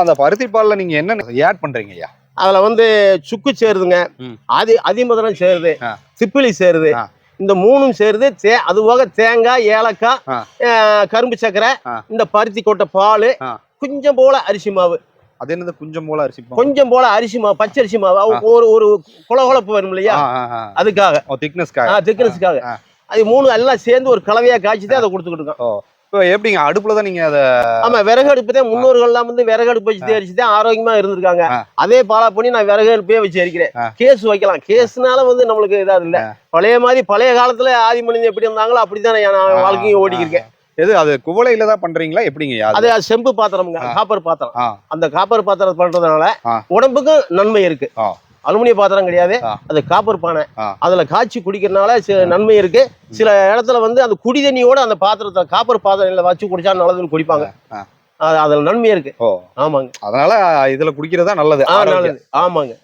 அந்த பருத்தி பால்ல நீங்க என்ன ஆட் பண்றீங்க ஐயா? அதுல வந்து சுக்கு சேருதுங்க, அதிமதுரம் சேருது, சிப்பிலி சேருது. இந்த மூணும் சேருது. அது போக தேங்காய், ஏலக்காய், கரும்பு சக்கரை, இந்த பருத்தி கொட்டை பால், கொஞ்சம் போல அரிசி மாவு. அது என்னது கொஞ்சம் போல அரிசி? கொஞ்சம் போல அரிசி மாவு, பச்சை அரிசி மாவு. ஒரு குளகுளப்பு வரும் இல்லையா, அதுக்காக, திக்னஸ்க்காக. அது மூணு எல்லாம் சேர்ந்து ஒரு கலவையா காய்ச்சிதான் அதை கொடுத்துக்கிட்டு இருக்கோம். இப்போ எப்படிங்க அடுப்புல தான் நீங்க அதை? ஆமா, விறகு அடுப்பு தான். முன்னோர்கள்லாம் வந்து விறகு அடுப்பு வச்சு எரிச்சுதான் ஆரோக்கியமா இருந்திருக்காங்க. அதே பாலா பண்ணி நான் விறகு அடுப்பே வச்சு எரிக்கிறேன். கேஸ் வைக்கலாம். கேஸ்னால வந்து நம்மளுக்கு இதாக இல்லை. பழைய காலத்துல ஆதி மனிதன் எப்படி இருந்தாங்களோ அப்படிதான் நான் வாழ்க்கையும் ஓடிக்கிருக்கேன். எது அது குவளையில தான் பண்றீங்களா எப்படிங்க? அது செம்பு பாத்திரம்ங்க, காப்பர் பாத்திரம். அந்த காப்பர் பாத்திரம் பண்றதுனால உடம்புக்கு நன்மை இருக்கு. அலுமினிய பாத்திரம் கிடையாது, அது காப்பர் பானை. அதுல காய்ச்சி குடிக்கிறதுனால சில நன்மை இருக்கு. சில இடத்துல வந்து அந்த குடி தண்ணியோட அந்த பாத்திரத்தை காப்பர் பாத்திரத்துல வச்சு குடிச்சா நல்லதுன்னு குடிப்பாங்க. அதுல நன்மை இருக்கு. ஆமாங்க, அதனால இதுல குடிக்கிறதா நல்லது. ஆமாங்க.